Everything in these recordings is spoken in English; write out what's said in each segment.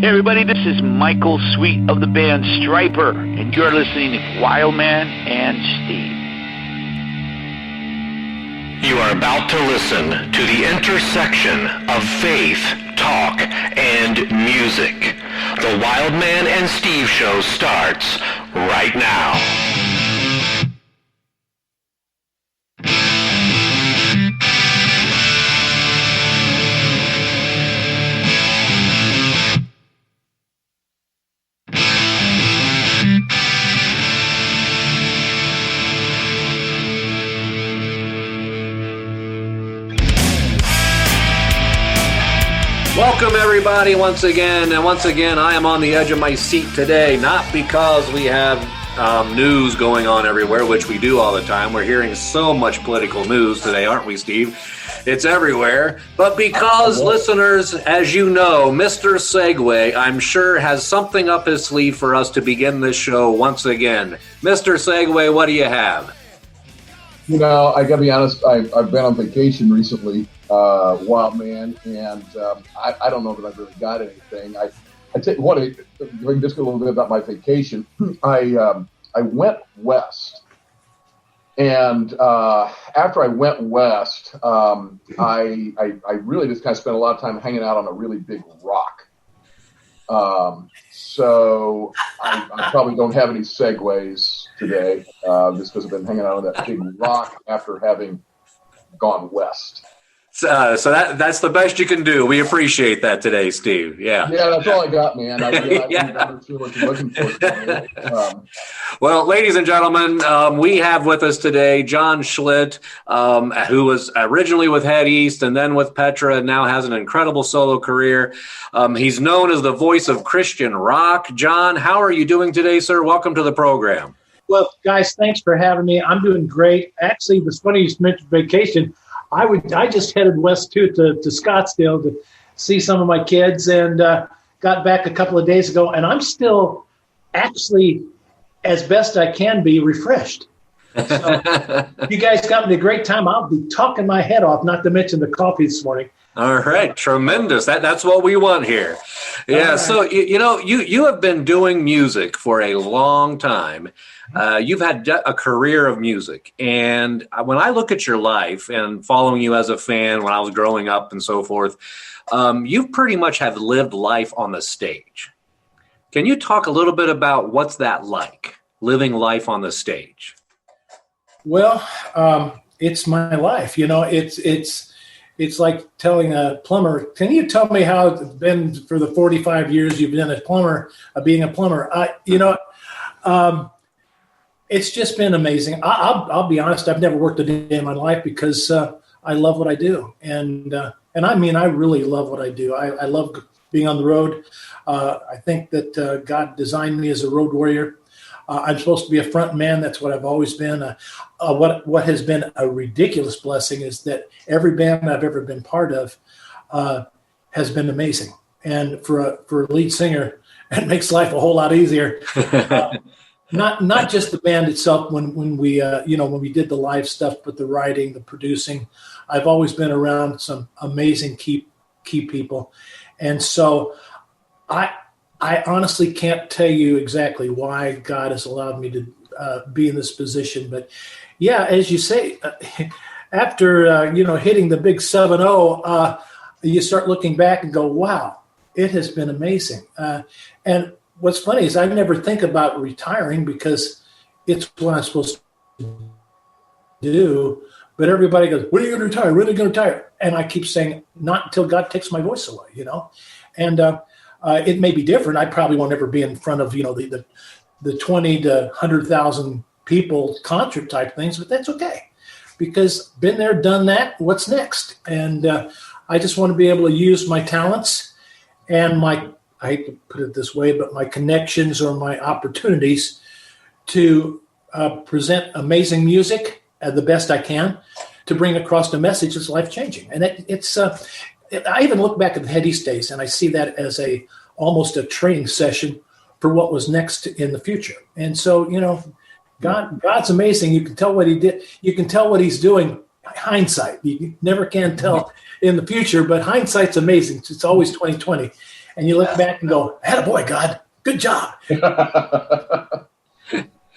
Hey everybody, this is Michael Sweet of the band Striper, and you're listening to Wildman and Steve. You are about to listen to the intersection of faith, talk, and music. The Wildman and Steve show starts right now. Welcome everybody once again, I am on the edge of my seat today, not because we have news going on everywhere, which we do all the time. We're hearing so much political news today, aren't we, Steve? It's everywhere, but because listeners, as you know, Mr. Segway, I'm sure, has something up his sleeve for us to begin this show once again. Mr. Segway, what do you have? You know, I gotta be honest, I've been on vacation recently, wild man, and I don't know that I've really got anything. I tell you what, just a little bit about my vacation. I went west, and after I went west, I really just kind of spent a lot of time hanging out on a really big rock. So I probably don't have any segues today, just because I've been hanging out on that big rock after having gone west. So that's the best you can do. We appreciate that today, Steve. Yeah. Yeah, that's all I got, man. I'm not sure what you're looking for today. Well, ladies and gentlemen, we have with us today John Schlitt, who was originally with Head East and then with Petra, and now has an incredible solo career. He's known as the voice of Christian Rock. John, how are you doing today, sir? Welcome to the program. Well, guys, thanks for having me. I'm doing great. Actually, it was funny you mentioned vacation. I just headed west too to Scottsdale to see some of my kids, and got back a couple of days ago, and I'm still actually, as best I can be, refreshed. So you guys got me a great time. I'll be talking my head off, not to mention the coffee this morning. All right, tremendous. That's what we want here. Yeah, right. So you have been doing music for a long time. You've had a career of music, and when I look at your life and following you as a fan when I was growing up and so forth, you pretty much have lived life on the stage. Can you talk a little bit about what's that like, living life on the stage? Well, it's my life. You know, it's like telling a plumber, can you tell me how it's been for the 45 years you've been being a plumber? It's just been amazing. I'll be honest, I've never worked a day in my life because I love what I do. And I mean, I really love what I do. I love being on the road. I think that God designed me as a road warrior. I'm supposed to be a front man. That's what I've always been. What has been a ridiculous blessing is that every band I've ever been part of has been amazing. And for a lead singer, it makes life a whole lot easier. Not just the band itself when we did the live stuff, but the writing, the producing. I've always been around some amazing key people, and so I honestly can't tell you exactly why God has allowed me to be in this position. But yeah, as you say, after hitting the big 7-0, you start looking back and go, wow, it has been amazing. And what's funny is I never think about retiring because it's what I'm supposed to do. But everybody goes, when are you going to retire? When are you going to retire? And I keep saying, not until God takes my voice away, And it may be different. I probably won't ever be in front of, the 20 to 100,000 people concert type things, but that's okay because been there, done that. What's next? And I just want to be able to use my talents and I hate to put it this way, but my connections or my opportunities to present amazing music the best I can to bring across the message that's life-changing. And I even look back at the Head East days and I see that as almost a training session for what was next in the future. And so, God's amazing. You can tell what he did. You can tell what he's doing. Hindsight. You never can tell in the future, but hindsight's amazing. It's always 2020. and you look back and go, "Attaboy, God, good job."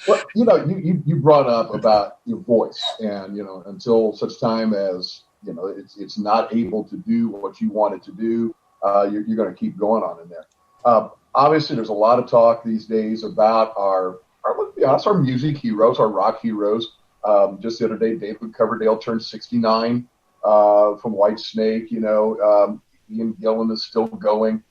Well, you brought up about your voice, and until such time as it's not able to do what you want it to do, you're going to keep going on in there. Obviously, there's a lot of talk these days about our let's be honest, our music heroes, our rock heroes. Just the other day, David Coverdale turned 69 from Whitesnake. Ian Gillan is still going.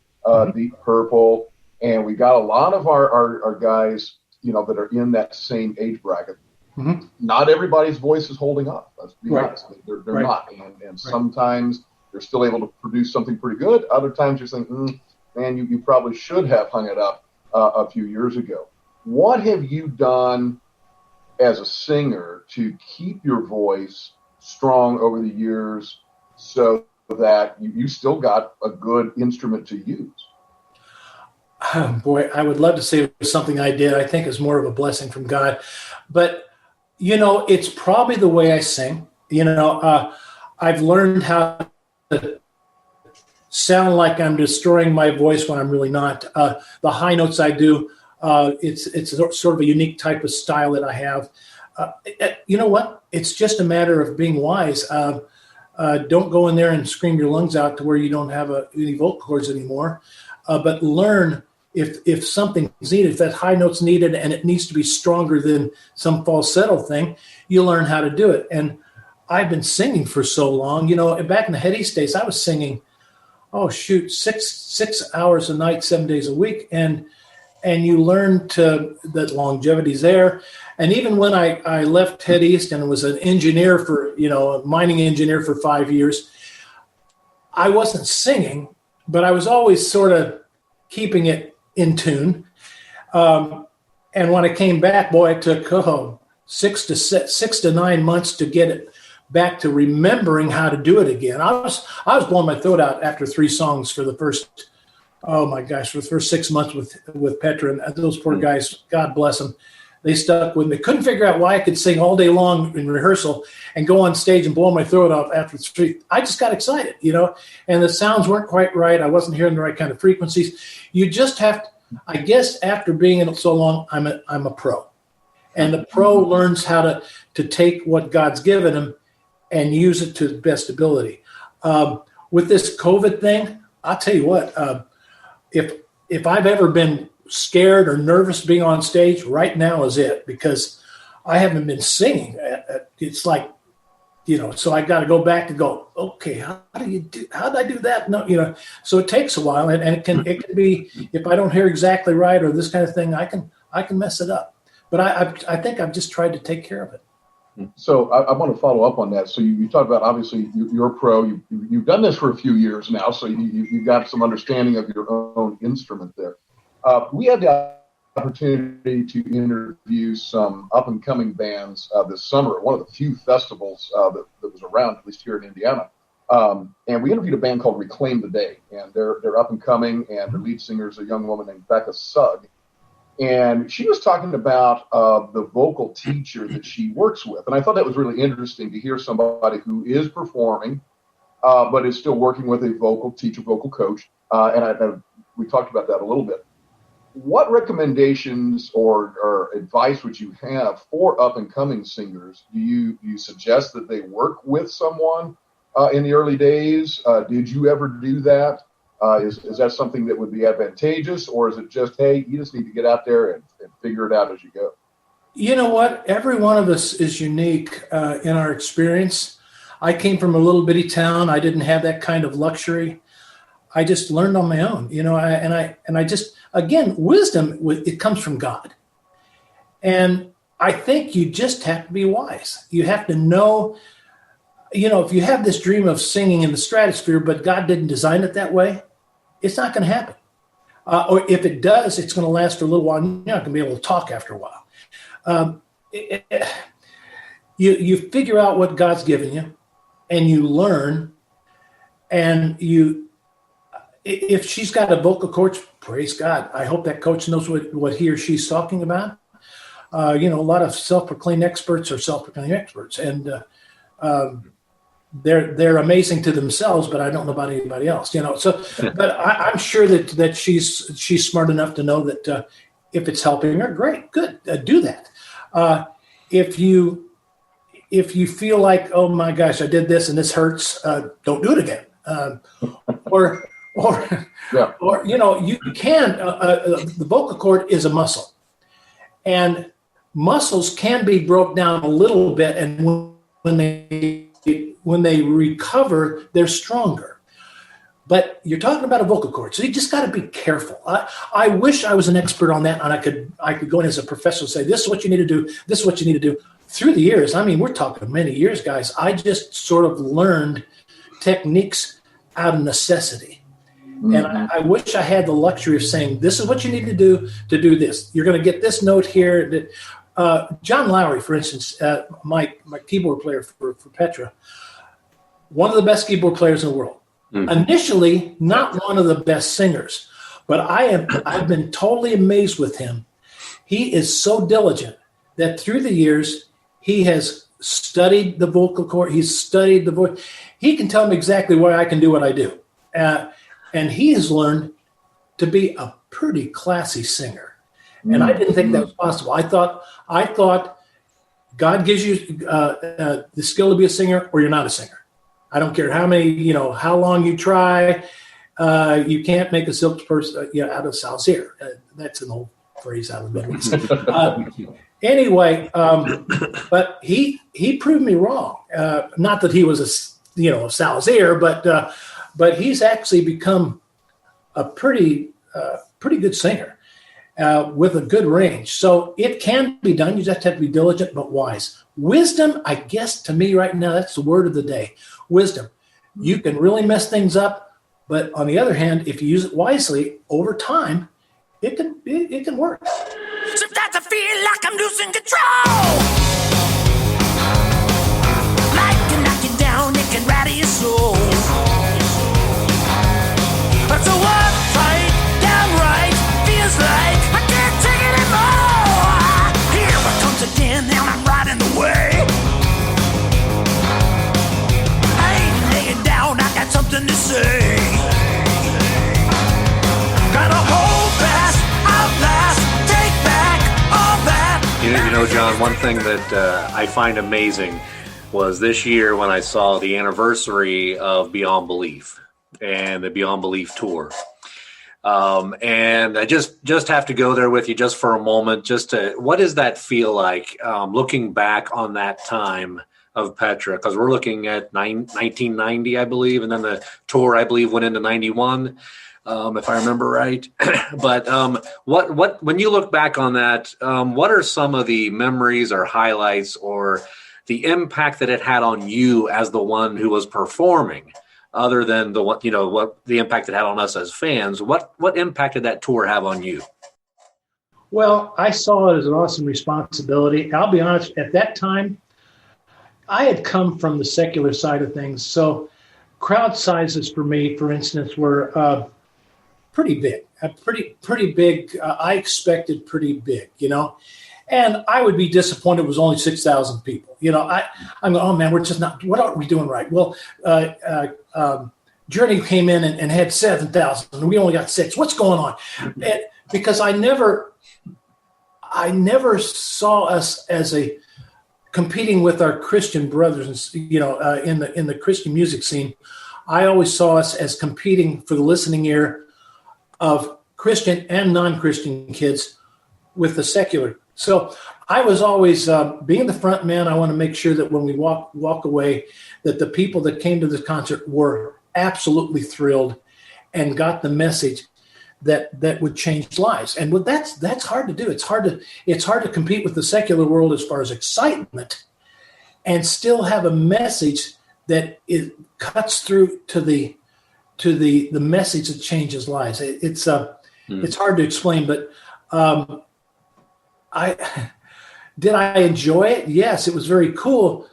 Deep Purple, and we got a lot of our guys, that are in that same age bracket. Mm-hmm. Not everybody's voice is holding up. Let's be honest. They're right. Not. And sometimes they're still able to produce something pretty good. Other times you're saying, man, you probably should have hung it up a few years ago. What have you done as a singer to keep your voice strong over the years so that you still got a good instrument to use? Oh, boy, I would love to say it was something I did. I think it's more of a blessing from God. But, it's probably the way I sing. I've learned how to sound like I'm destroying my voice when I'm really not. The high notes I do, it's sort of a unique type of style that I have. You know what? It's just a matter of being wise. Don't go in there and scream your lungs out to where you don't have any vocal cords anymore. But learn if something's needed, if that high note's needed and it needs to be stronger than some falsetto thing, you learn how to do it. And I've been singing for so long. Back in the head east days, I was singing, 6 hours a night, 7 days a week. And you learn that longevity's there. And even when I left Head East and was an engineer a mining engineer for 5 years, I wasn't singing, but I was always sort of keeping it in tune. And when I came back, boy, it took 6 to 9 months to get it back to remembering how to do it again. I was blowing my throat out after 3 songs for the first, for the first 6 months with Petra. And those poor guys, God bless them. They stuck with me. Couldn't figure out why I could sing all day long in rehearsal and go on stage and blow my throat off after 3. I just got excited, and the sounds weren't quite right. I wasn't hearing the right kind of frequencies. You just have to, I guess, after being in it so long, I'm a pro. And the pro learns how to take what God's given him and use it to the best ability. With this COVID thing, I'll tell you what, if I've ever been scared or nervous being on stage, right now is it, because I haven't been singing. It's like, so I got to go back and go, okay, how did I do that? No, so it takes a while, and it can be, if I don't hear exactly right or this kind of thing, I can mess it up. But I think I've just tried to take care of it. So I want to follow up on that. So you talked about, obviously, you're a pro. You've done this for a few years now, so you've got some understanding of your own instrument there. We had the opportunity to interview some up-and-coming bands this summer at one of the few festivals that was around, at least here in Indiana. And we interviewed a band called Reclaim the Day, and they're up-and-coming, and their lead singer is a young woman named Becca Sugg. And she was talking about the vocal teacher that she works with. And I thought that was really interesting to hear somebody who is performing, but is still working with a vocal teacher, vocal coach. And we talked about that a little bit. What recommendations or advice would you have for up-and-coming singers? Do you suggest that they work with someone in the early days? Did you ever do that? Is that something that would be advantageous, or is it just, hey, you just need to get out there and figure it out as you go? You know what? Every one of us is unique in our experience. I came from a little bitty town. I didn't have that kind of luxury. I just learned on my own, and I just, again, wisdom, it comes from God. And I think you just have to be wise. You have to know, if you have this dream of singing in the stratosphere, but God didn't design it that way, it's not going to happen. Or if it does, it's going to last for a little while. You're not going to be able to talk after a while. You figure out what God's given you, and you learn, and if she's got a vocal coach, praise God. I hope that coach knows what he or she's talking about. A lot of self-proclaimed experts are self-proclaimed experts. And they're amazing to themselves, but I don't know about anybody else, you know. So, but I'm sure that she's smart enough to know that if it's helping her, great, good, do that. If you feel like, oh my gosh, I did this and this hurts, don't do it again. Or you know, you can. The vocal cord is a muscle, and muscles can be broke down a little bit, and when they recover, they're stronger. But you're talking about a vocal cord, so you just got to be careful. I wish I was an expert on that, and I could go in as a professional and say, this is what you need to do, this is what you need to do. Through the years, I mean, we're talking many years, guys, I just sort of learned techniques out of necessity. Mm-hmm. And I wish I had the luxury of saying, this is what you need to do this. You're going to get this note here. John Lowry, for instance, my keyboard player for Petra, one of the best keyboard players in the world. Mm-hmm. Initially, not one of the best singers, but I've been totally amazed with him. He is so diligent that through the years, he has studied the vocal cord. He's studied the voice. He can tell me exactly why I can do what I do. And he has learned to be a pretty classy singer. And I didn't think that was possible. I thought God gives you the skill to be a singer, or you're not a singer. I don't care how long you try. You can't make a silk purse out of Salzir. That's an old phrase out of the Middle East. Anyway, but he proved me wrong. Not that he was a Salzir, but he's actually become a pretty good singer with a good range. So it can be done. You just have to be diligent but wise. Wisdom, I guess, to me right now, that's the word of the day. Wisdom. You can really mess things up, but on the other hand, if you use it wisely over time, it can work. Sometimes I feel like I'm losing control. Life can knock you down, it can rattle your soul. But so what? Fight downright feels like I can't take it anymore. Here it comes again, now I'm right in the way. I ain't laying down, I got something to say. Gotta hold fast, outlast, take back all that. You know, John, one thing that I find amazing was this year when I saw the anniversary of Beyond Belief and the Beyond Belief tour. And I just have to go there with you just for a moment, what does that feel like looking back on that time of Petra? Because we're looking at 1990, I believe, and then the tour, I believe, went into 91. If I remember right. But what when you look back on that, what are some of the memories or highlights or the impact that it had on you as the one who was performing, other than what the impact it had on us as fans? What impact did that tour have on you? Well, I saw it as an awesome responsibility. I'll be honest, at that time, I had come from the secular side of things. So crowd sizes for me, for instance, were pretty big, pretty big. I expected pretty big, and I would be disappointed it was only 6,000 people. I'm going, oh man, we're just not, what are we doing right? Well, Journey came in and had 7,000 and we only got 6. What's going on? And because I never saw us as a competing with our Christian brothers, in the Christian music scene. I always saw us as competing for the listening ear of Christian and non-Christian kids with the secular. So I was always being the front man. I want to make sure that when we walk away, that the people that came to the concert were absolutely thrilled and got the message that would change lives. And that's hard to do. It's hard to compete with the secular world as far as excitement and still have a message that it cuts through to the message that changes lives. It's hard to explain, but did I enjoy it? Yes, it was very cool.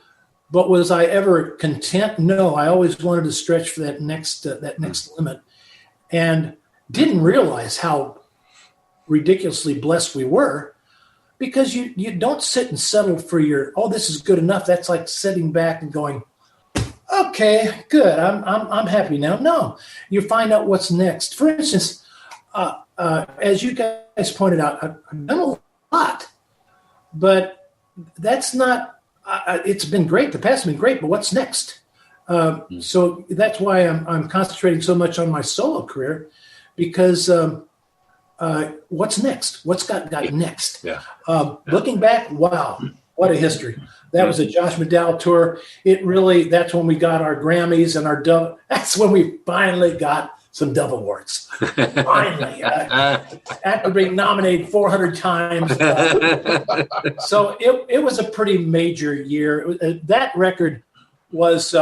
But was I ever content? No, I always wanted to stretch for that next limit, and didn't realize how ridiculously blessed we were, because you don't sit and settle for this is good enough. That's like sitting back and going, okay, good. I'm happy now. No, you find out what's next. For instance, as you guys pointed out, I've done a lot, but that's not. It's been great. The past has been great, but what's next? So that's why I'm concentrating so much on my solo career, because what's next? What's got next? Yeah. Looking back, wow, what a history. That was a Josh McDowell tour. That's when we got our Grammys and our Dove. That's when we finally got some Dove Awards. Finally. After being nominated 400 times. So it was a pretty major year. That record was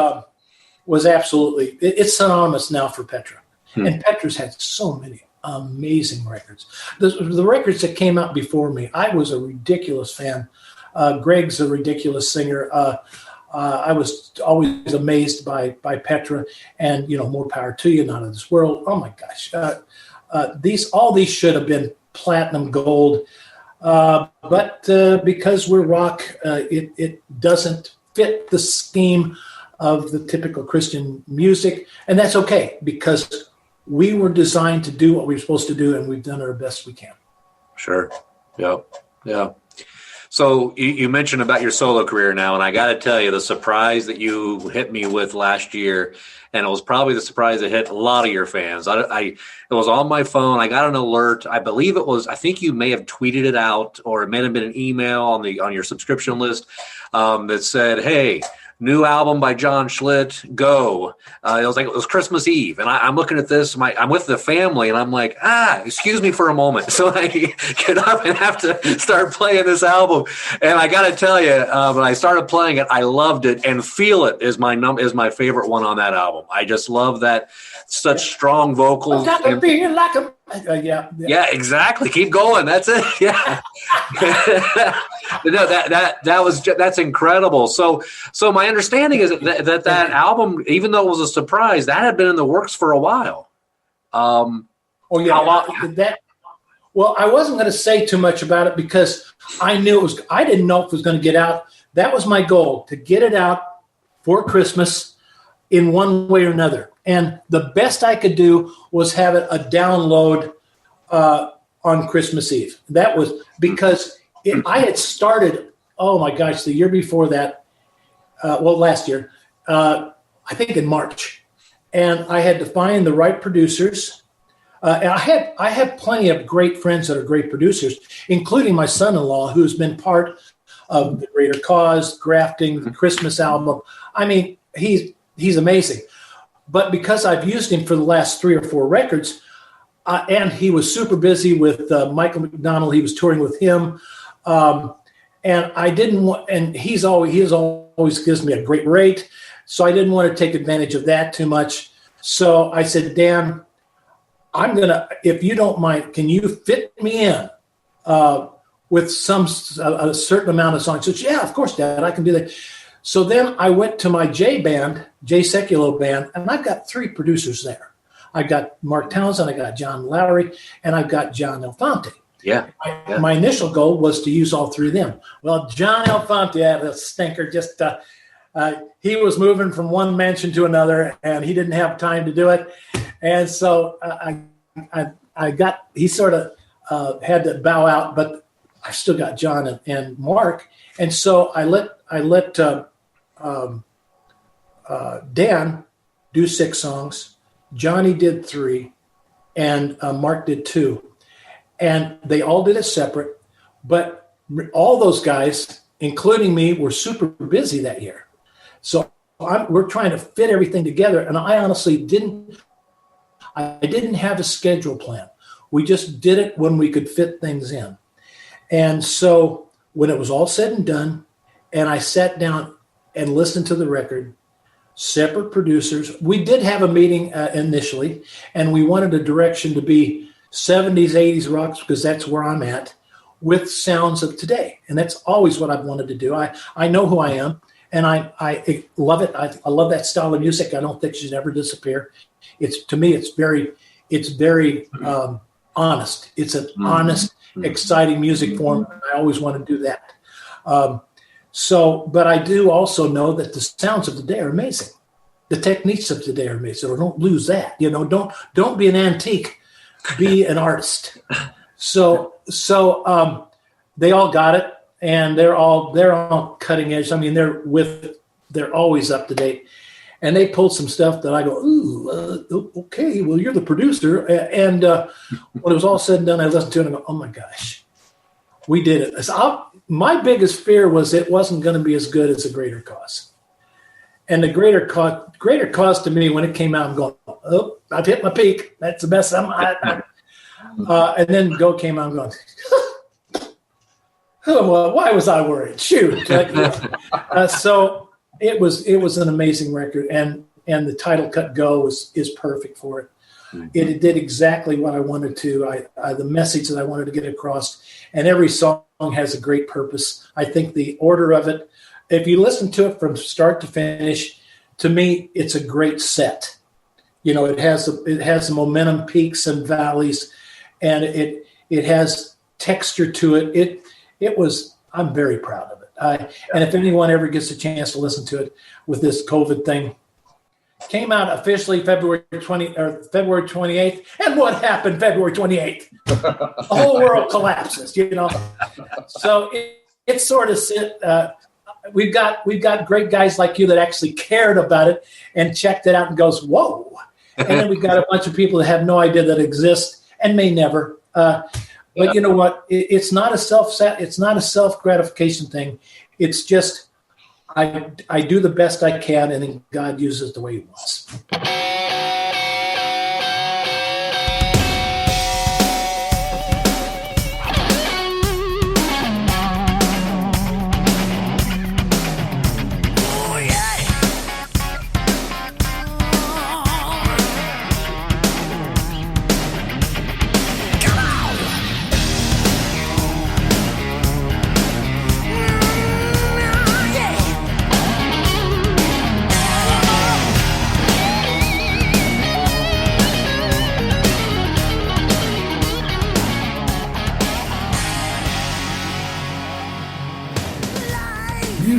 absolutely, it's synonymous now for Petra. And Petra's had so many amazing records. The records that came out before me, I was a ridiculous fan. Greg's a ridiculous singer. I was always amazed by Petra, and more power to you, Not of This World. Oh my gosh, all these should have been platinum gold, but because we're rock, it doesn't fit the scheme of the typical Christian music, and that's okay because we were designed to do what we were supposed to do, and we've done our best we can. Sure. Yeah. So you mentioned about your solo career now, and I got to tell you, the surprise that you hit me with last year, and it was probably the surprise that hit a lot of your fans. It was on my phone. I got an alert. I believe it was. I think you may have tweeted it out, or it may have been an email on your subscription list that said, "Hey, new album by John Schlitt, go." It was Christmas Eve. And I'm looking at this, I'm with the family, and I'm like, excuse me for a moment. So I get up and have to start playing this album. And I got to tell you, when I started playing it, I loved it. And Feel It is my favorite one on that album. I just love that, such strong vocals. Yeah, exactly. Keep going. That's it. Yeah. No, that's incredible. So my understanding is that album, even though it was a surprise, that had been in the works for a while. Well, I wasn't going to say too much about it because I didn't know if it was going to get out. That was my goal, to get it out for Christmas in one way or another. And the best I could do was have it a download on Christmas Eve. That was because I had started, oh my gosh, the year before that, last year, I think in March. And I had to find the right producers. And I have plenty of great friends that are great producers, including my son-in-law, who's been part of The Greater Cause, Grafting, the Christmas album. I mean, he's amazing. But because I've used him for the last 3 or 4 records, and he was super busy with Michael McDonald, he was touring with him, and I didn't want. And he always gives me a great rate, so I didn't want to take advantage of that too much. So I said, Dan, if you don't mind, can you fit me in with a certain amount of songs? He said, yeah, of course, Dad, I can do that. So then I went to my J Seculo band, and I've got 3 producers there. I've got Mark Townsend, I got John Lowry, and I've got John Elefante. Yeah. My initial goal was to use all 3 of them. Well, John Elefante, the stinker, just he was moving from one mansion to another, and he didn't have time to do it. And so he sort of had to bow out, but I still got John and Mark. And so I let Dan do 6 songs. Johnny did 3, and Mark did 2. And they all did it separate. But all those guys, including me, were super busy that year. So we're trying to fit everything together. And I honestly didn't have a schedule plan. We just did it when we could fit things in. And so when it was all said and done, and I sat down and listened to the record, separate producers. We did have a meeting initially, and we wanted a direction to be 70s, 80s rocks, because that's where I'm at, with sounds of today. And that's always what I've wanted to do. I know who I am, and I love it. I love that style of music. I don't think it should ever disappear. To me, it's very honest. It's an honest, exciting music form. I always want to do that. But I do also know that the sounds of today are amazing. the techniques of today are made. So don't lose that. Don't be an antique, be an artist. So they all got it, and they're all cutting edge. I mean, they're always up to date. And they pulled some stuff that I go, ooh, okay, well, you're the producer. And when it was all said and done, I listened to it and I go, oh my gosh, we did it. So my biggest fear was it wasn't going to be as good as A Greater Cause. And the greater cause to me, when it came out, I'm going, oh, I've hit my peak. That's the best. And then Go came out and going, oh, well, why was I worried? Shoot. So it was an amazing record, and the title cut Go is perfect for it. Mm-hmm. It did exactly what I wanted to. The message that I wanted to get across, and every song has a great purpose. I think the order of it, if you listen to it from start to finish, to me, it's a great set. It has the momentum, peaks and valleys, and it has texture to it. I'm very proud of it. And if anyone ever gets a chance to listen to it with this COVID thing, came out officially February 28th. And what happened February 28th? The whole world collapses, So it's sort of we've got great guys like you that actually cared about it and checked it out and goes, whoa. And then we've got a bunch of people that have no idea that it exists and may never. But you know what? It's not a self-gratification thing. It's just I do the best I can, and then God uses the way He wants.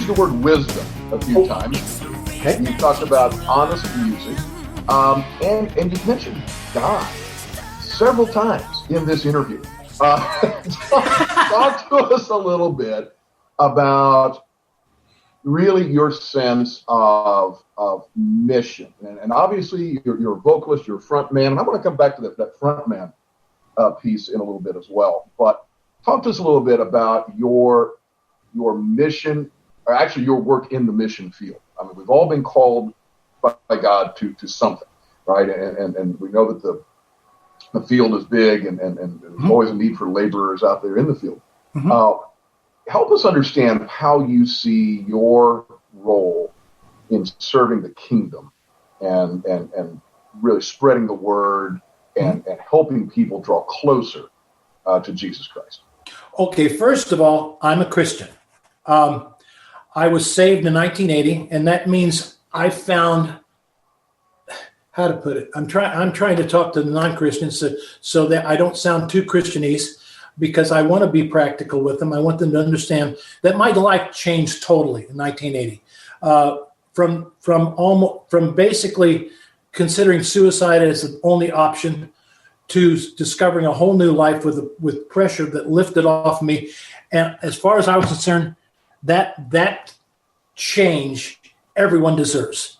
The word wisdom a few times. Okay. You talked about honest music, and you mentioned God several times in this interview. Talk to us a little bit about really your sense of mission, and obviously you're a vocalist, you're a front man, and I want to come back to that front man piece in a little bit as well. But talk to us a little bit about your mission. Or actually your work in the mission field. I mean, we've all been called by God to something, right? And we know that the field is big and there's always a need for laborers out there in the field. Mm-hmm. Help us understand how you see your role in serving the kingdom and really spreading the word and helping people draw closer to Jesus Christ. Okay, first of all, I'm a Christian. I was saved in 1980, and that means I found, how to put it, I'm trying to talk to the non-Christians so that I don't sound too Christianese, because I want to be practical with them. I want them to understand that my life changed totally in 1980. From basically considering suicide as the only option to discovering a whole new life with pressure that lifted off me. And as far as I was concerned, that change everyone deserves,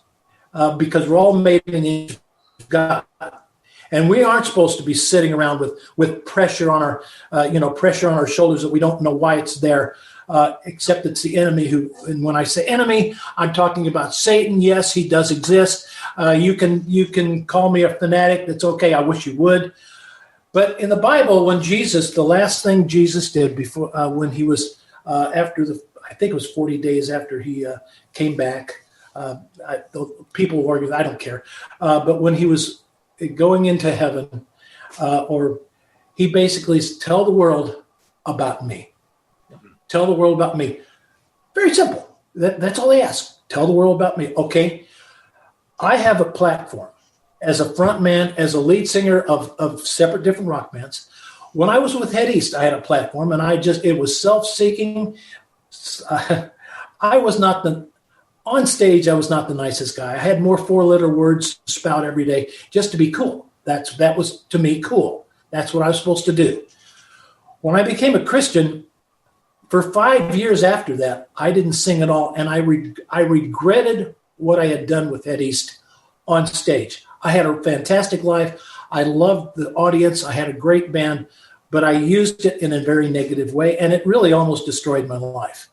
because we're all made in the image of God, and we aren't supposed to be sitting around with pressure on our shoulders that we don't know why it's there, except it's the enemy who. And when I say enemy, I'm talking about Satan. Yes, he does exist. You can call me a fanatic. That's okay. I wish you would. But in the Bible, when the last thing Jesus did before when he was I think it was 40 days after he came back. People will argue, I don't care. But when he was going into heaven, he basically said, tell the world about me. Tell the world about me. Very simple. That's all he asked. Tell the world about me. Okay. I have a platform as a front man, as a lead singer of separate different rock bands. When I was with Head East, I had a platform, and it was self-seeking. I was not on stage, I was not the nicest guy. I had more 4-letter words to spout every day just to be cool. That was, to me, cool. That's what I was supposed to do. When I became a Christian, for 5 years after that, I didn't sing at all, and I regretted what I had done with Head East on stage. I had a fantastic life. I loved the audience. I had a great band, but I used it in a very negative way, and it really almost destroyed my life.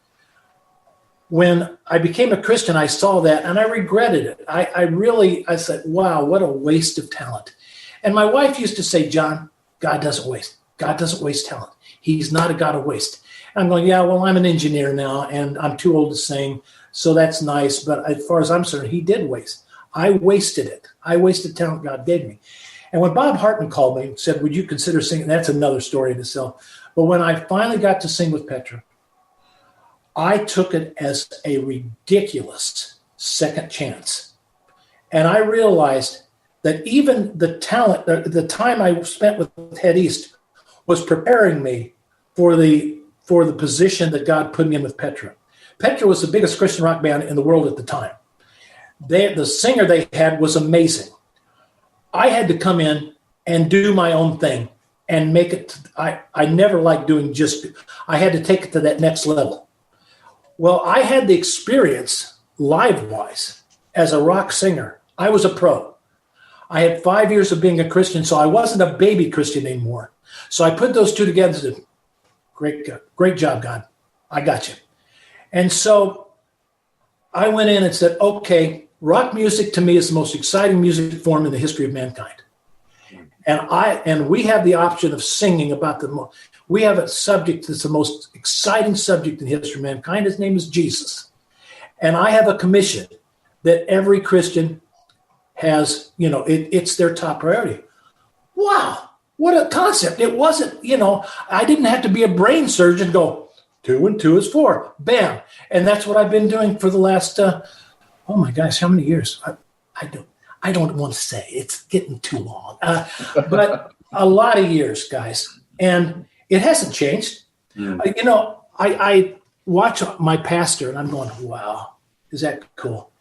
When I became a Christian, I saw that, and I regretted it. I said, wow, what a waste of talent. And my wife used to say, John, God doesn't waste. God doesn't waste talent. He's not a God of waste. And I'm going, yeah, well, I'm an engineer now, and I'm too old to sing, so that's nice. But as far as I'm concerned, he did waste. I wasted it. I wasted talent God gave me. And when Bob Hartman called me and said, would you consider singing? That's another story in itself. But when I finally got to sing with Petra, I took it as a ridiculous second chance. And I realized that even the talent, the time I spent with Head East was preparing me for the position that God put me in with Petra. Petra was the biggest Christian rock band in the world at the time. The singer they had was amazing. I had to come in and do my own thing and make it. I never liked doing I had to take it to that next level. Well, I had the experience live-wise as a rock singer. I was a pro. I had 5 years of being a Christian, so I wasn't a baby Christian anymore. So I put those two together and said, great job, God. I got you. And so I went in and said, okay, rock music to me is the most exciting music form in the history of mankind. And we have the option of singing about we have a subject that's the most exciting subject in the history of mankind. His name is Jesus. And I have a commission that every Christian has, it's their top priority. Wow, what a concept. It wasn't, I didn't have to be a brain surgeon to go, 2 and 2 is 4, bam. And that's what I've been doing for the last, oh my gosh, how many years? I don't want to say, it's getting too long, but a lot of years, guys. And it hasn't changed. I watch my pastor and I'm going, wow, is that cool?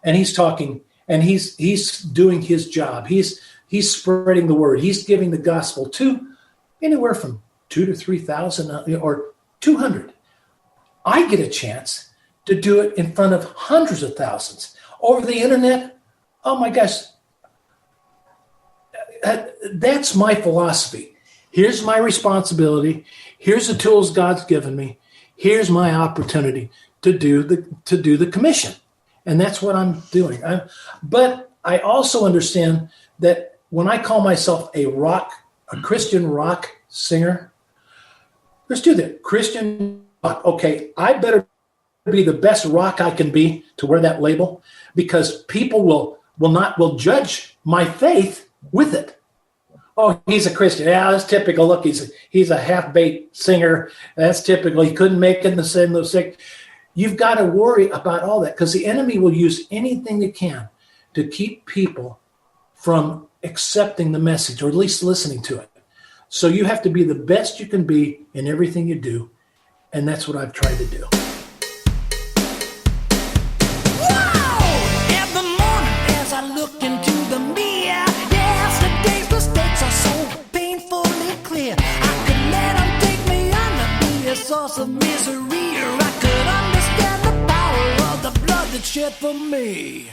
And he's talking and he's doing his job. He's spreading the word. He's giving the gospel to anywhere from 2,000 to 3,000 or 200. I get a chance to do it in front of hundreds of thousands over the internet. Oh my gosh. That's my philosophy. Here's my responsibility. Here's the tools God's given me. Here's my opportunity to do the commission. And that's what I'm doing. But I also understand that when I call myself a Christian rock singer, let's do that. Christian rock. Okay, I better be the best rock I can be to wear that label, because people will judge my faith with it. Oh, he's a Christian. Yeah, that's typical. Look, he's a half-baked singer. That's typical. He couldn't make it in the sin of sick. You've got to worry about all that, because the enemy will use anything they can to keep people from accepting the message, or at least listening to it. So you have to be the best you can be in everything you do, and that's what I've tried to do. Source of misery, or I could understand the power of the blood that's shed for me.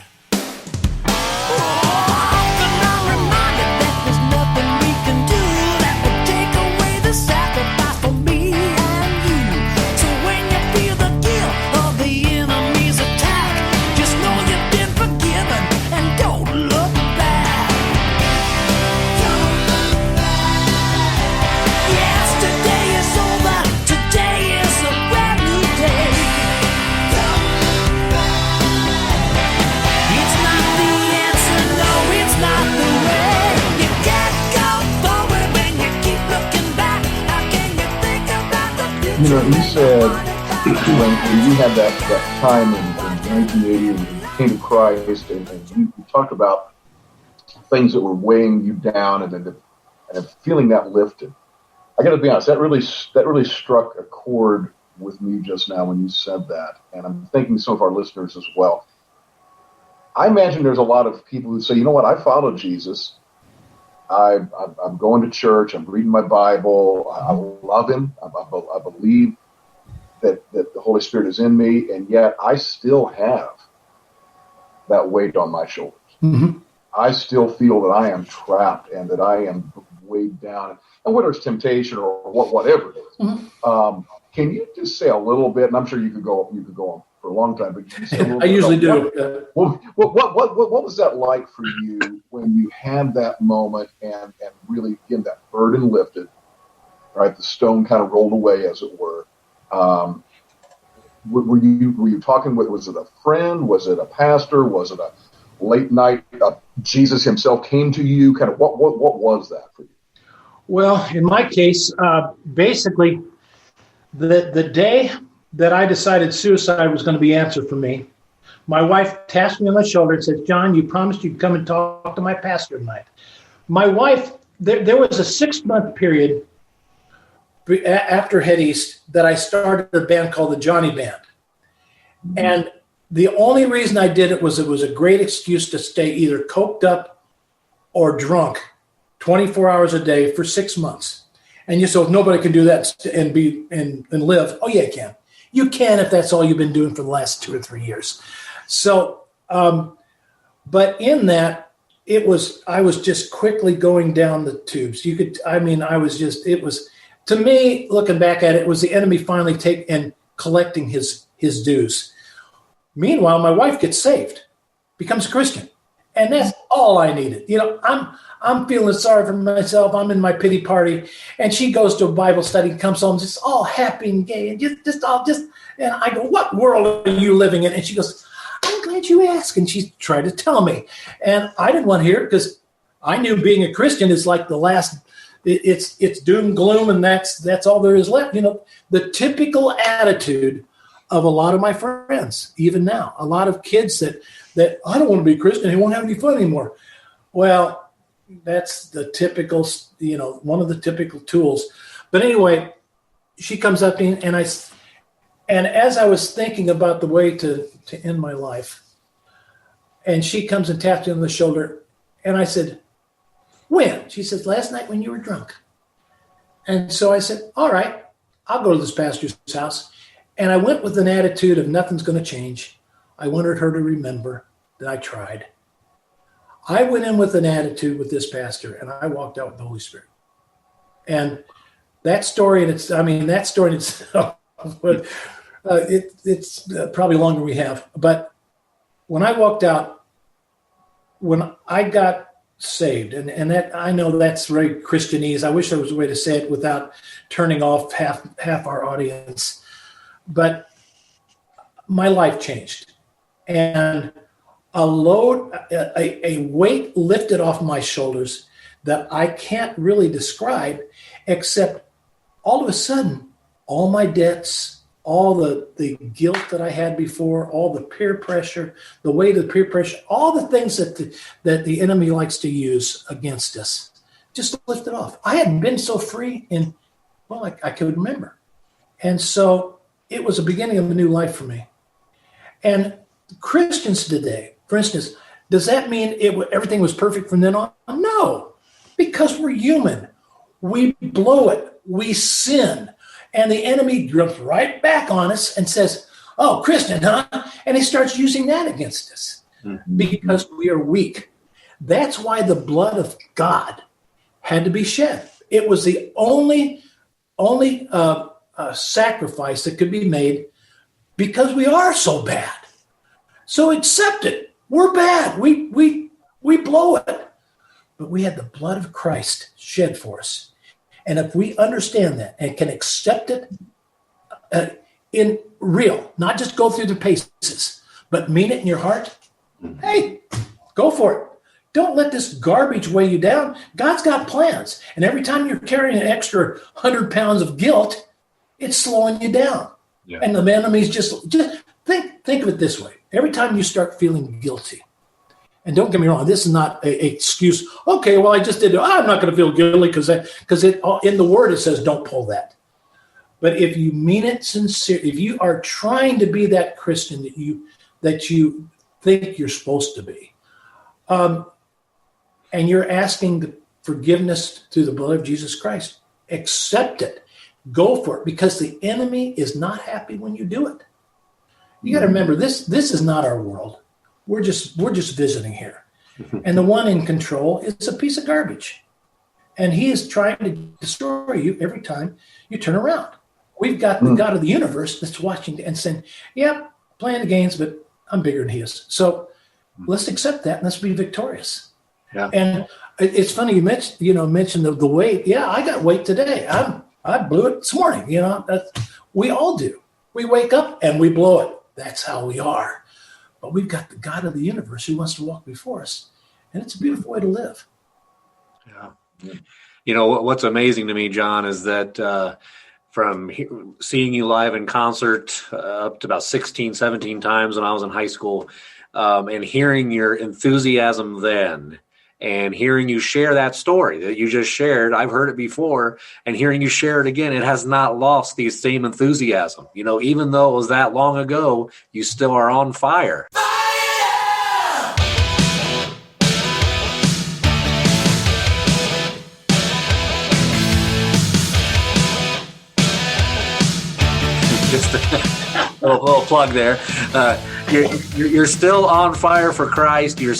Often I'm reminded that there's nothing we can do that would take away the sacrifice for me and you. So when you feel the guilt of the enemy's attack, just know you've been forgiven and don't look back. Don't look back. Yesterday is over. Today is a brand new day. It's not the answer, no, it's not the way. You can't go forward when you keep looking back. How can you think about the future? You said when you had that time in 1980 when you came to Christ, and you talked about things that were weighing you down, and feeling that lifted. I got to be honest, that really struck a chord with me just now when you said that, and I'm thinking some of our listeners as well. I imagine there's a lot of people who say, you know what, I follow Jesus. I'm going to church. I'm reading my Bible. I love him. I believe that the Holy Spirit is in me, and yet I still have that weight on my shoulders. Mm-hmm. I still feel that I am trapped and that I am weighed down. And whether it's temptation or whatever it is, Mm-hmm. Can you just say a little bit? And I'm sure you could go on for a long time, but can you say a little I bit usually about do. What was that like for you when you had that moment and really, again, that burden lifted, right? The stone kind of rolled away, as it were. Were you talking with? Was it a friend? Was it a pastor? Was it a late night? Jesus himself came to you. Kind of what was that for you? Well, in my case, basically, the day that I decided suicide was going to be answered for me, my wife tapped me on the shoulder and said, "John, you promised you'd come and talk to my pastor tonight." My wife, there was a 6-month period after Head East that I started a band called the Johnny Band. Mm-hmm. And the only reason I did it was a great excuse to stay either coked up or drunk 24 hours a day for 6 months. And you said, nobody can do that and live. Oh, yeah, you can. You can if that's all you've been doing for the last 2 or 3 years. So, but in that, I was just quickly going down the tubes. To me, looking back at it, it was the enemy finally collecting his dues. Meanwhile, my wife gets saved, becomes a Christian. And that's all I needed. You know, I'm feeling sorry for myself. I'm in my pity party. And she goes to a Bible study and comes home just all happy and gay. And and I go, "What world are you living in?" And she goes, "I'm glad you asked." And she tried to tell me. And I didn't want to hear it because I knew being a Christian is like the last, it's doom, gloom, and that's all there is left. You know, the typical attitude of a lot of my friends, even now, a lot of kids that I don't want to be Christian. They won't have any fun anymore. Well, that's the typical, one of the typical tools. But anyway, she comes up to me and as I was thinking about the way to end my life, and she comes and taps me on the shoulder, and I said, "When?" She says, "Last night when you were drunk." And so I said, "All right, I'll go to this pastor's house." And I went with an attitude of nothing's going to change. I wanted her to remember that I tried. I went in with an attitude with this pastor, and I walked out with the Holy Spirit. And that story in itself, but it's probably longer we have. But when I walked out, when I got saved, and that, I know that's very Christianese. I wish there was a way to say it without turning off half our audience. But my life changed, and a weight lifted off my shoulders that I can't really describe, except all of a sudden, all my debts, all the guilt that I had before, all the peer pressure, the weight of the peer pressure, all the things that the enemy likes to use against us, just lifted off. I hadn't been so free I could remember. And so it was the beginning of a new life for me. And Christians today, for instance, does that mean everything was perfect from then on? No, because we're human. We blow it. We sin. And the enemy jumps right back on us and says, "Oh, Christian, huh?" And he starts using that against us because we are weak. That's why the blood of God had to be shed. It was the only sacrifice that could be made because we are so bad. So accept it. We're bad. We blow it. But we had the blood of Christ shed for us. And if we understand that and can accept it in real, not just go through the paces, but mean it in your heart, hey, go for it. Don't let this garbage weigh you down. God's got plans. And every time you're carrying an extra 100 pounds of guilt, it's slowing you down. Yeah. And the enemy's just think of it this way. Every time you start feeling guilty, and don't get me wrong, this is not an excuse. Okay, well, I just did it. I'm not going to feel guilty because in the word it says don't pull that. But if you mean it sincere, if you are trying to be that Christian that you think you're supposed to be, and you're asking the forgiveness through the blood of Jesus Christ, accept it. Go for it, because the enemy is not happy when you do it. You got to remember, this is not our world. We're just visiting here. And the one in control is a piece of garbage. And he is trying to destroy you every time you turn around. We've got the God of the universe that's watching and saying, yeah, playing the games, but I'm bigger than he is. So let's accept that and let's be victorious. Yeah. And it's funny you mentioned the weight. Yeah, I got weight today. I blew it this morning. We all do. We wake up and we blow it. That's how we are. But we've got the God of the universe who wants to walk before us. And it's a beautiful way to live. Yeah. What's amazing to me, John, is that from seeing you live in concert up to about 16, 17 times when I was in high school, and hearing your enthusiasm then, and hearing you share that story that you just shared, I've heard it before, and hearing you share it again, it has not lost the same enthusiasm. Even though it was that long ago, you still are on fire. Just a little plug there. You're still on fire for Christ. You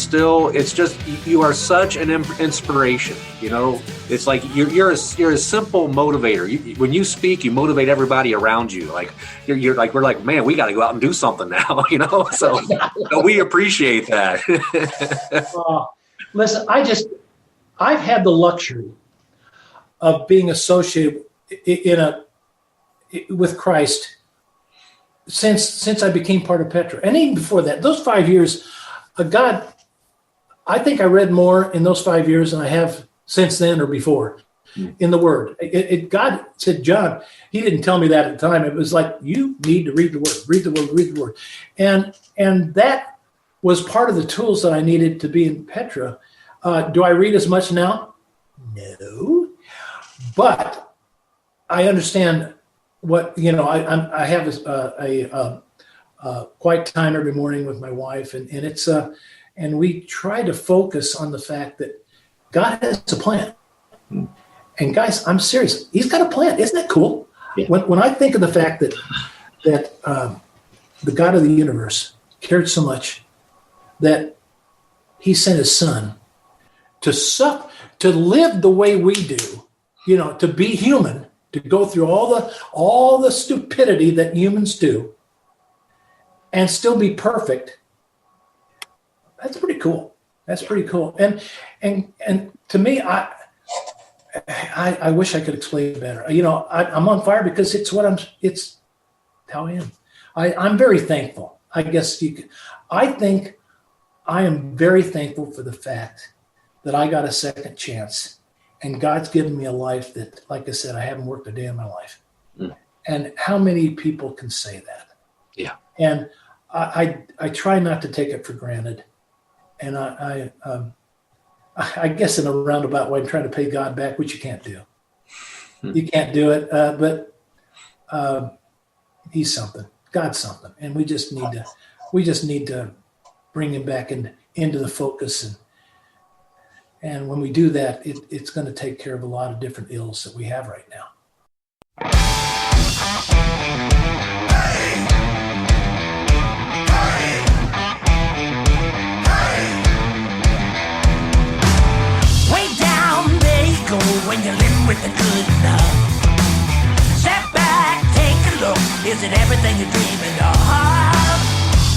are such an inspiration. It's like you're a simple motivator. When you speak, you motivate everybody around you. Like we're like, man, we got to go out and do something now. So we appreciate that. Listen, I've had the luxury of being associated with Christ since I became part of Petra. And even before that, those 5 years, God, I think I read more in those 5 years than I have since then or before in the Word. God said, John, he didn't tell me that at the time. It was like, you need to read the Word, read the Word, read the Word. And that was part of the tools that I needed to be in Petra. Do I read as much now? No. But I understand what I have a quiet time every morning with my wife, and it's and we try to focus on the fact that God has a plan. And guys, I'm serious. He's got a plan. Isn't that cool? Yeah. When I think of the fact that the God of the universe cared so much that he sent his son to live the way we do, to be human, to go through all the stupidity that humans do and still be perfect. That's pretty cool. That's pretty cool. And to me, I wish I could explain it better. I'm on fire because it's how I am. I'm very thankful. I guess I think I am very thankful for the fact that I got a second chance. And God's given me a life that, like I said, I haven't worked a day in my life. And how many people can say that? Yeah. And I try not to take it for granted. And I guess in a roundabout way, I'm trying to pay God back, which you can't do. You can't do it. But he's something. God's something. And we just need to bring him back into the focus. And when we do that, it's going to take care of a lot of different ills that we have right now. Way down there you go when you're living with the good love. Step back, take a look. Is it everything you're dreaming of?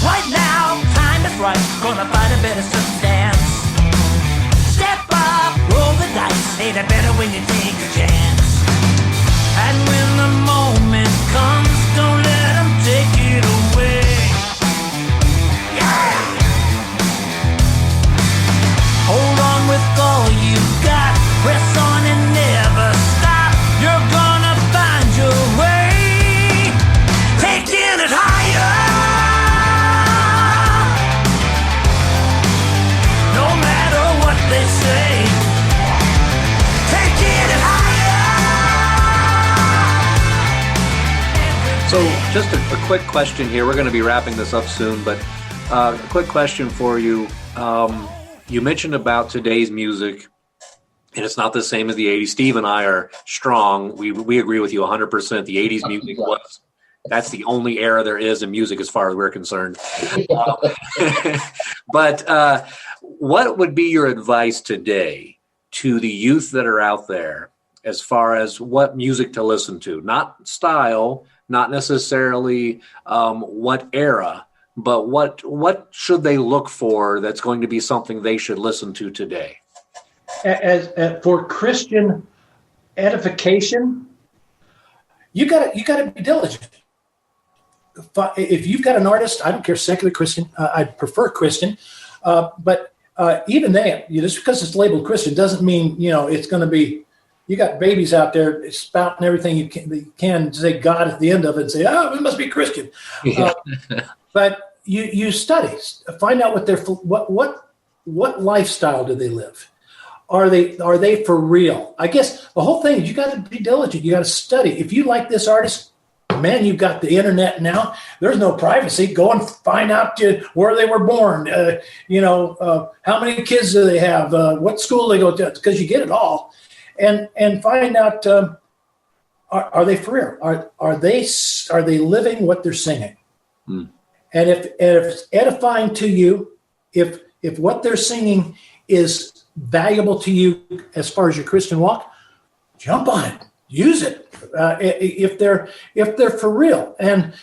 Right now, time is right. Gonna find a better substance. Step up, roll the dice. Ain't it better when you take a chance? And when the moment comes, don't let them take it away. Yeah! Hold on with all you got. Press on and never stop. You're gonna find your way. Taking it higher. No matter what they say. Taking it higher. So just a quick question here. We're going to be wrapping this up soon, but a quick question for you. You mentioned about today's music, and it's not the same as the 80s. Steve and I are strong. We agree with you 100%. The 80s music that's the only era there is in music as far as we're concerned. But what would be your advice today to the youth that are out there as far as what music to listen to? Not style, not necessarily what era, but what should they look for that's going to be something they should listen to today? As for Christian edification, you got to be diligent. If you've got an artist, I don't care, secular Christian, I prefer Christian, but even then, just because it's labeled Christian doesn't mean it's going to be. You got babies out there spouting everything you can say God at the end of it and say, "Oh, it must be Christian." Yeah. But you study, find out what lifestyle do they live. Are they for real? I guess the whole thing is you got to be diligent. You got to study. If you like this artist, man, you've got the internet now. There's no privacy. Go and find out where they were born. How many kids do they have? What school they go to? Because you get it all. And find out, are they for real? Are they living what they're singing? Hmm. And if it's edifying to you, if what they're singing is valuable to you as far as your Christian walk, jump on it, use it. If they're for real. And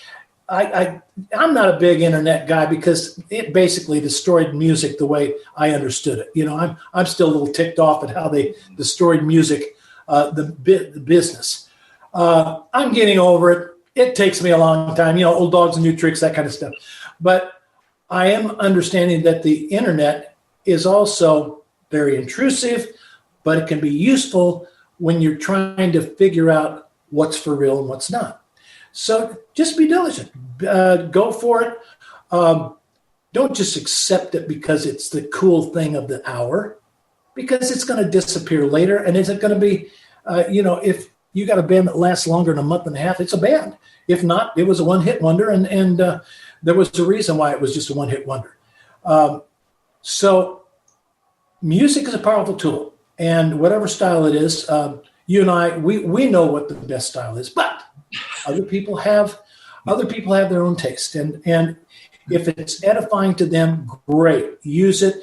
I'm not a big internet guy because it basically destroyed music the way I understood it. I'm still a little ticked off at how they destroyed music, the business. I'm getting over it. It takes me a long time, old dogs and new tricks, that kind of stuff. But I am understanding that the internet is also very intrusive, but it can be useful when you're trying to figure out what's for real and what's not. So just be diligent. Go for it. Don't just accept it because it's the cool thing of the hour, because it's going to disappear later. And is it going to be, if you got a band that lasts longer than a month and a half, it's a band. If not, it was a one-hit wonder, and there was a reason why it was just a one-hit wonder. So music is a powerful tool, and whatever style it is, you and I, we know what the best style is, but other people have their own taste, and if it's edifying to them, great, use it.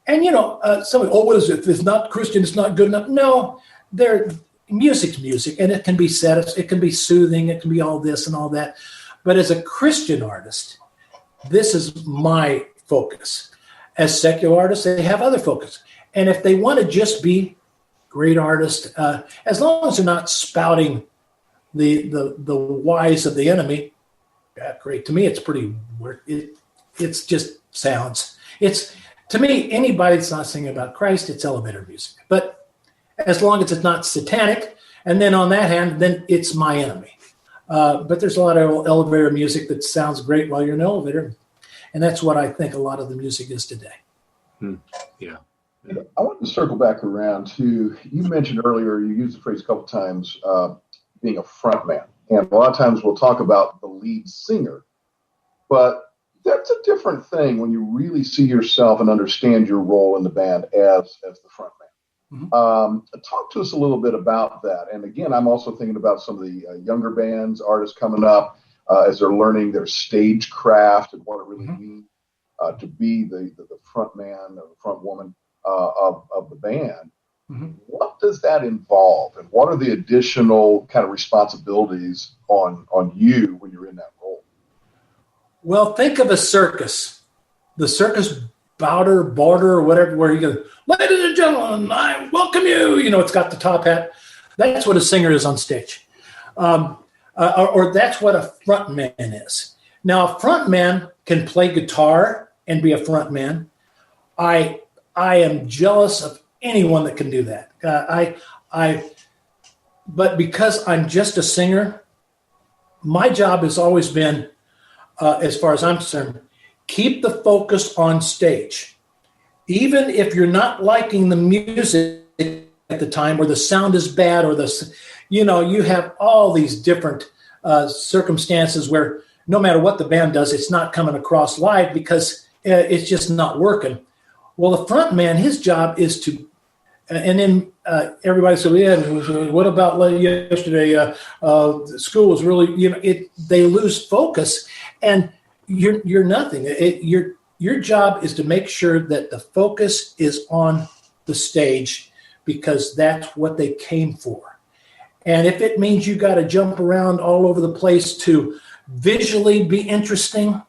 And somebody, what is it? If it's not Christian, it's not good enough. No, music's music, and it can be it can be soothing, it can be all this and all that. But as a Christian artist, this is my focus. As secular artists, they have other focus, and if they want to just be great artists, as long as they're not spouting the whys of the enemy, great. To me, it's pretty. It's just sounds. It's, to me, anybody that's not singing about Christ, it's elevator music. But as long as it's not satanic, and then on that hand, then it's my enemy. But there's a lot of elevator music that sounds great while you're in an elevator, and that's what I think a lot of the music is today. Yeah. I want to circle back around to, you mentioned earlier, you used the phrase a couple times, being a front man. And a lot of times we'll talk about the lead singer, but that's a different thing when you really see yourself and understand your role in the band as the front man. Mm-hmm. Talk to us a little bit about that. And again, I'm also thinking about some of the younger bands, artists coming up as they're learning their stage craft and what it really means to be the front man or the front woman of the band. Mm-hmm. What does that involve, and what are the additional kind of responsibilities on you when you're in that role? Well, think of a circus. The circus border or whatever, where you go, ladies and gentlemen, I welcome you. It's got the top hat. That's what a singer is on stage. Or that's what a front man is. Now, a front man can play guitar and be a front man. I am jealous of anyone that can do that. But because I'm just a singer, my job has always been, as far as I'm concerned, keep the focus on stage. Even if you're not liking the music at the time, or the sound is bad, or you have all these different circumstances where no matter what the band does, it's not coming across live because it's just not working. Well, the front man, his job is to, and then everybody said, yeah, what about yesterday? School was really, they lose focus, and you're nothing. Your job is to make sure that the focus is on the stage, because that's what they came for. And if it means you got to jump around all over the place to visually be interesting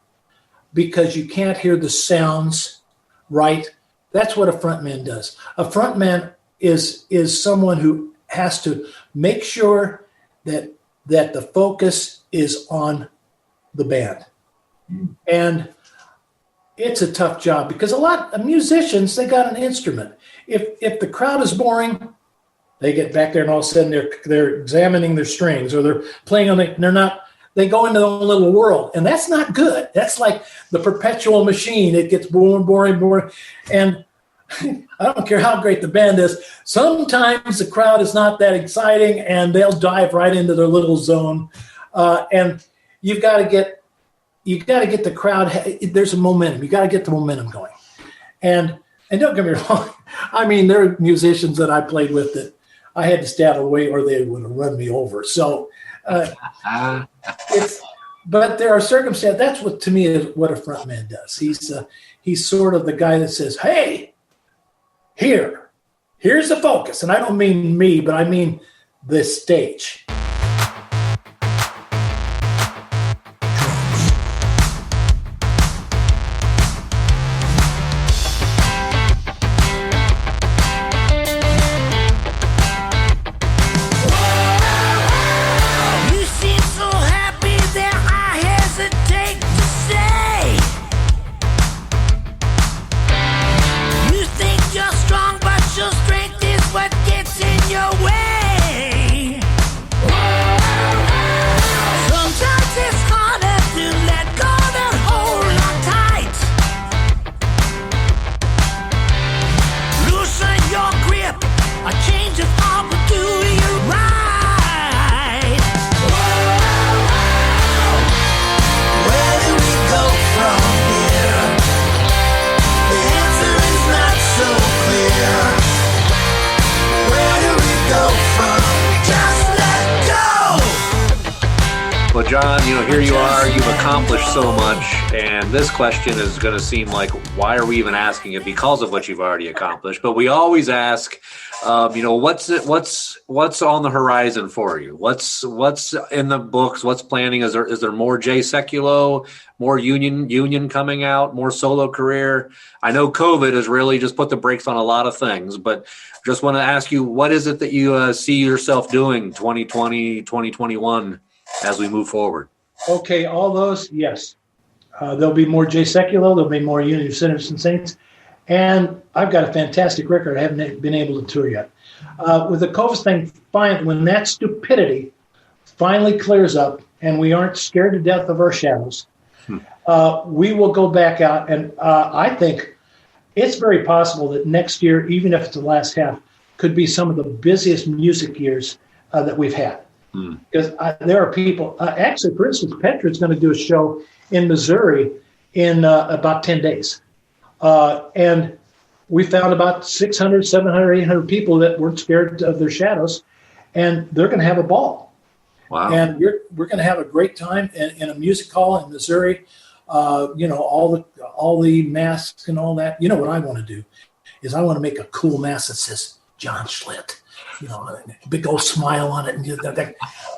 because you can't hear the sounds right, that's what a frontman does. A frontman is someone who has to make sure that the focus is on the band. And it's a tough job because a lot of musicians, they got an instrument. If the crowd is boring, they get back there and all of a sudden they're examining their strings, or they're playing on they go into their own little world, and that's not good. That's like the perpetual machine. It gets boring. And I don't care how great the band is. Sometimes the crowd is not that exciting, and they'll dive right into their little zone. And you've got to get the crowd. There's a momentum. You got to get the momentum going. And don't get me wrong. I mean, there are musicians that I played with that I had to stay out of the way, or they would have run me over. So, but there are circumstances. That's what, to me, is what a front man does. He's sort of the guy that says, "Hey, here's the focus," and I don't mean me, but I mean the stage. Well, John, here you are. You've accomplished so much, and this question is going to seem like, why are we even asking it? Because of what you've already accomplished. But we always ask, what's on the horizon for you? What's in the books? What's planning? Is there more Jay Sekulow, more Union coming out, more solo career? I know COVID has really just put the brakes on a lot of things, but just want to ask you, what is it that you see yourself doing 2020, 2021 as we move forward? Okay, all those, yes. There'll be more Jay Sekulow. There'll be more Union of Sinners and Saints. And I've got a fantastic record. I haven't been able to tour yet. With the COVID thing, when that stupidity finally clears up and we aren't scared to death of our shadows, we will go back out. And I think it's very possible that next year, even if it's the last half, could be some of the busiest music years that we've had. Because there are people, actually, for instance, Petra's going to do a show in Missouri in about 10 days. And we found about 600, 700, 800 people that weren't scared of their shadows, and they're going to have a ball. Wow. And we're going to have a great time in a music hall in Missouri. All the masks and all that. You know what I want to do is I want to make a cool mask that says John Schlitt. A big old smile on it, and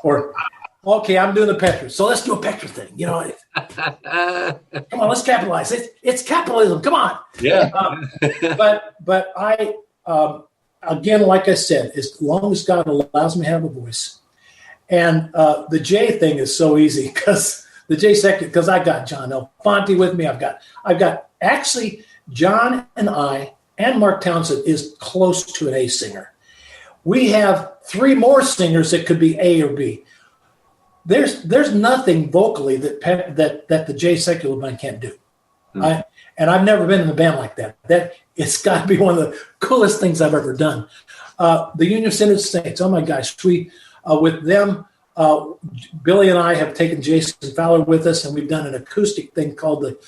or okay, I'm doing the Petra, so let's do a Petra thing. Come on, let's capitalize. It's capitalism. Come on. Yeah. But I again, like I said, as long as God allows me to have a voice, and the J thing is so easy because the J second, because I got John Elfonte with me. I've got actually John and I and Mark Townsend is close to an A singer. We have 3 more singers that could be A or B. There's nothing vocally that the Jay Sekulow band can't do. And I've never been in a band like that. That it's got to be one of the coolest things I've ever done. The Union of Sinners Saints. Oh my gosh, we with them Billy and I have taken Jason Fowler with us, and we've done an acoustic thing called the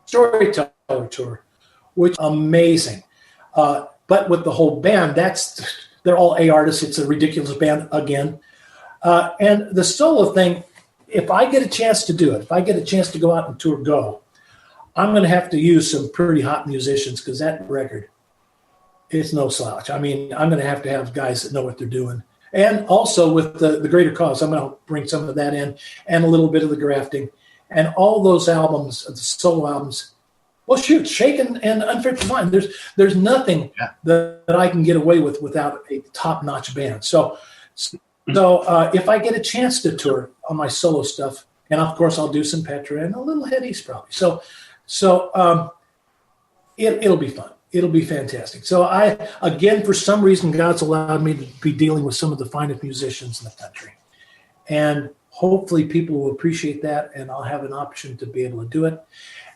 Storyteller Tour, which is amazing. But with the whole band, they're all A artists. It's a ridiculous band again. And the solo thing, if I get a chance to do it, if I get a chance to go out and tour, I'm going to have to use some pretty hot musicians because that record is no slouch. I mean, I'm going to have guys that know what they're doing. And also with the Greater Cause, I'm going to bring some of that in and a little bit of the grafting. And all those albums, the solo albums, well, shoot, Shaken and Unfit for Mine, there's nothing that I can get away with without a top-notch band. So if I get a chance to tour on my solo stuff, and of course I'll do some Petra and a little Head East probably. So it'll be fun. It'll be fantastic. So again, for some reason, God's allowed me to be dealing with some of the finest musicians in the country. And hopefully people will appreciate that, and I'll have an option to be able to do it.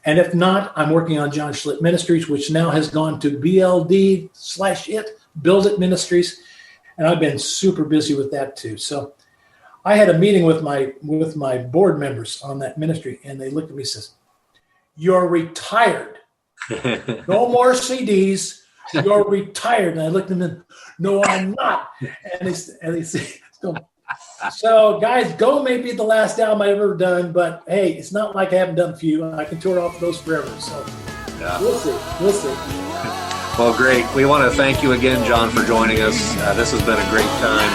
And if not, I'm working on John Schlitt Ministries, which now has gone to BLD/IT, Build It Ministries. And I've been super busy with that too. So I had a meeting with my board members on that ministry, and they looked at me and says, "You're retired. No more CDs. You're retired." And I looked at them and, "No, I'm not." And they say, so guys, Go may be the last album I've ever done, but hey, it's not like I haven't done a few. I can tour off those forever. So we'll see. Well, great. We want to thank you again, John, for joining us. This has been a great time.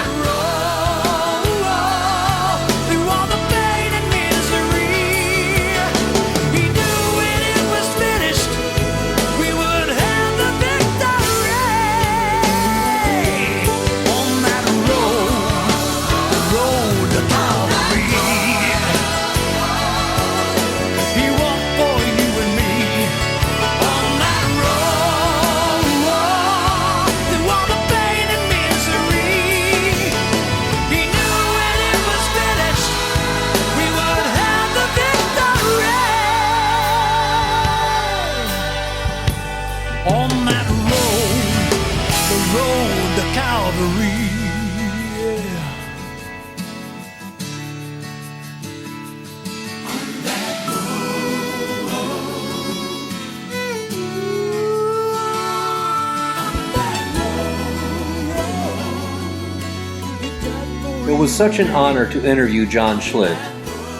It was such an honor to interview John Schlitt.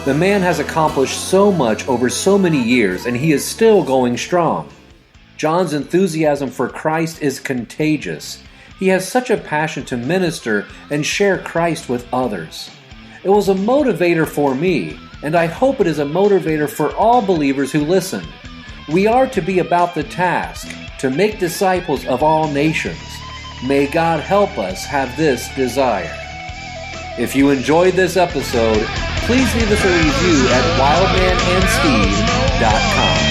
The man has accomplished so much over so many years, and he is still going strong. John's enthusiasm for Christ is contagious. He has such a passion to minister and share Christ with others. It was a motivator for me, and I hope it is a motivator for all believers who listen. We are to be about the task, to make disciples of all nations. May God help us have this desire. If you enjoyed this episode, please leave us a review at wildmanandsteve.com.